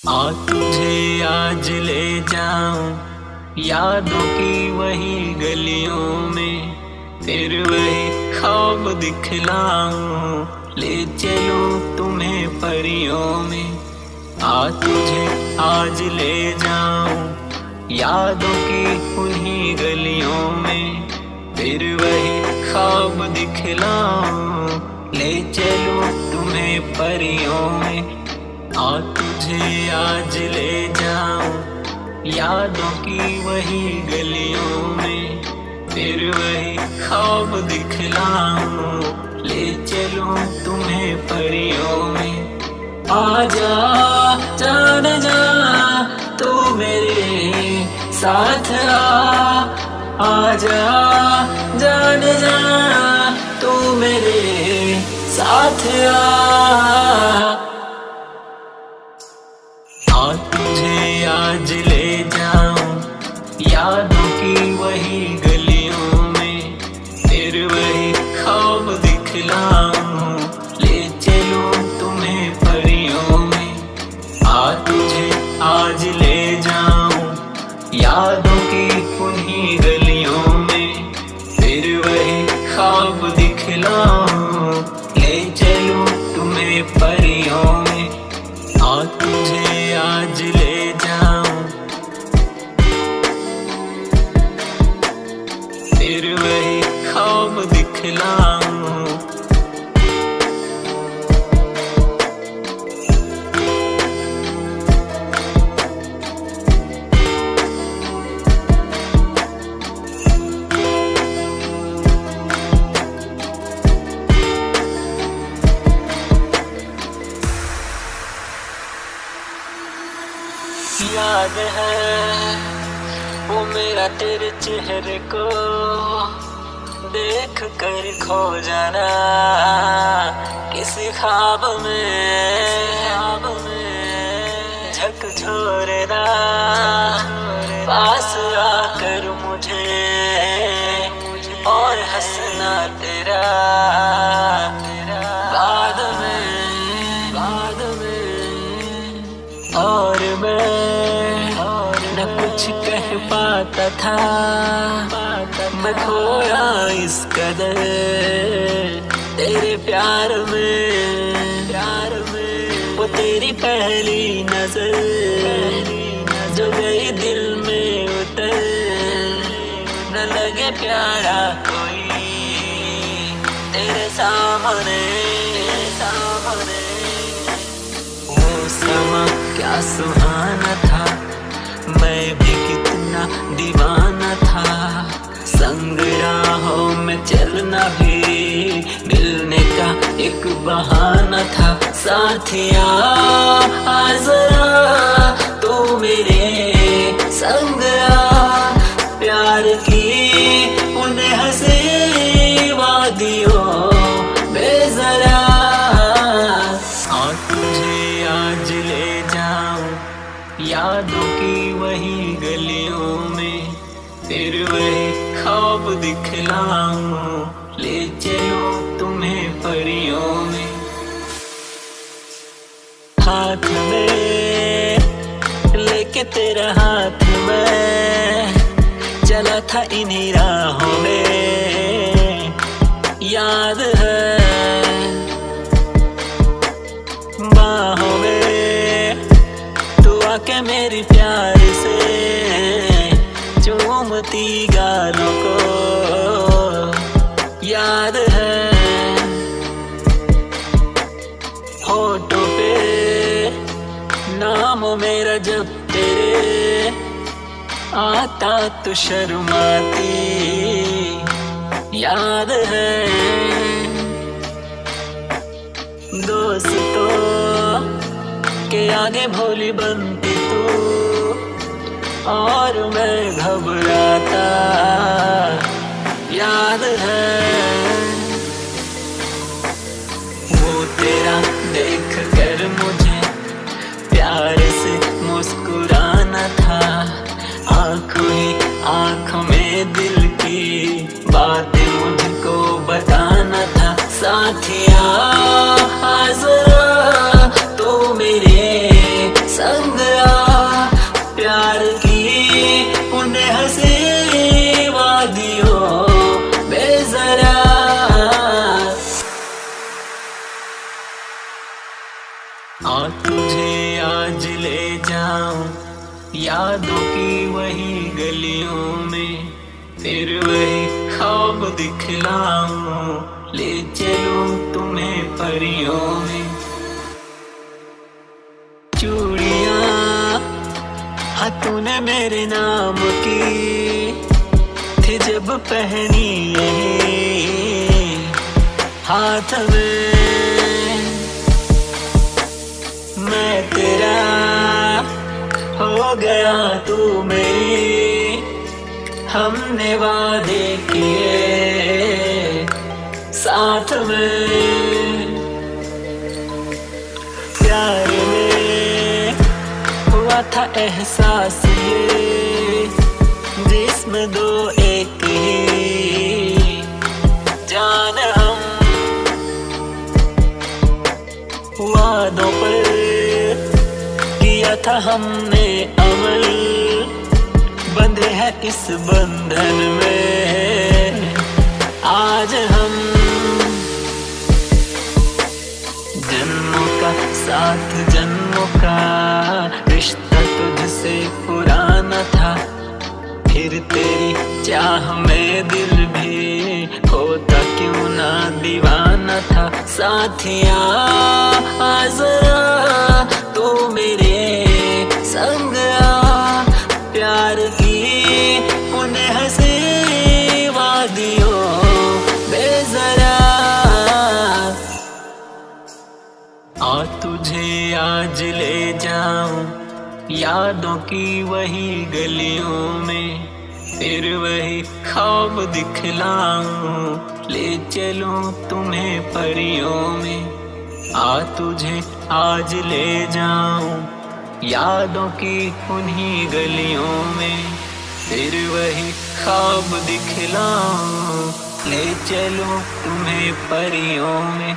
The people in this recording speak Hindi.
तुझे आज ले जाऊं यादों की वही गलियों में, फिर वही ख्वाब दिखलाऊं, ले चलूं तुम्हें परियों में। तुझे आज ले जाऊं यादों की उन्हीं गलियों में, फिर वही ख्वाब दिखलाऊं, ले चलूं तुम्हें परियों में। तुझे आज ले जाऊं यादों की वही गलियों में, फिर वही ख्वाब दिखलाऊं, ले चलूं तुम्हें परियों में। आजा जान जा तू मेरे साथ आजा जान जा तू मेरे साथ तुझे आज ले जाऊं यादों की वही गलियों में, फिर वही ख्वाब दिखलाऊं, ले चलूं तुम्हें परियों में। तुझे आज ले जाऊं यादों की उन्हीं गलियों में, फिर वही ख्वाब दिखलाऊं, ले चलूं तुम्हें परियों में। तुझे आज ले जाऊं फिर वही ख्वाब दिखलाऊं। याद है वो मेरा तेरे चेहरे को देख कर खो जाना, किसी ख्वाब में झकझोरना, पास आकर मुझे और हंसना तेरा बाद में और न कुछ कह पाता था, मैं खोया इस कदर तेरे प्यार में वो तेरी पहली नजर जो गई दिल में उतर, न लगे प्यारा कोई तेरे सामने वो समा क्या सुहाना था, मैं भी कितना दीवाना था, संग राहों में चलना भी मिलने का एक बहाना था। साथिया जरा तू मेरे संग प्यार की उन्हें हंसी वादियों में जरा। तुझे आज ले जाऊं यादों की वही गलियों में, फिर वही ख्वाब दिखलाऊं, ले चलूं तुम्हें परियों में। हाथ में लेके तेरा हाथ में चला था इन्हीं राहों में, याद है बाहों में तू आके मेरी प्यार से चूमती गालों को, याद है होठों पे नाम मेरा जब तेरे आता तो शर्माती, याद है दोस्तों के आगे भोली बनती तू और मैं घबराता, याद है वो तेरा देख कर मुझे प्यार से मुस्कुराना था, आंखों ही आंखों में दिल की बातें मुझको बताना था। साथिया जरा तू मेरे संग आ प्यार की उन्हें हंसी वादियों में जरा। और तुझे आज ले जाऊं यादों की वही गलियों में, फिर वही ख्वाब दिखलाऊं, ले चलूं तुम्हें परियों में। चूड़ियां हाँ तूने मेरे नाम की थी जब पहनी हाथ में, मैं तेरा हो गया तू मेरी, हमने वादे किए साथ में। प्यार में हुआ था एहसास ये, जिसमें दो एक ही जान हम, वादों पर किया था हमने अमल, बंधे हैं इस बंधन में आज हम। जन्मों का साथ जन्मों का रिश्ता तुझसे पुराना था, फिर तेरी चाह में दिल भी होता क्यों ना दीवाना था। साथिया जरा तू मेरे संग आ प्यार की उन्हें हंसी वादियों में जरा। और तुझे आज ले जाऊं यादों की वही गलियों में, फिर वही ख्वाब दिखलाऊं, ले चलूं तुम्हें परियों में। आ तुझे आज ले जाऊं यादों की उन्हीं गलियों में, फिर वही ख्वाब दिखलाऊं, ले चलूं तुम्हें परियों में।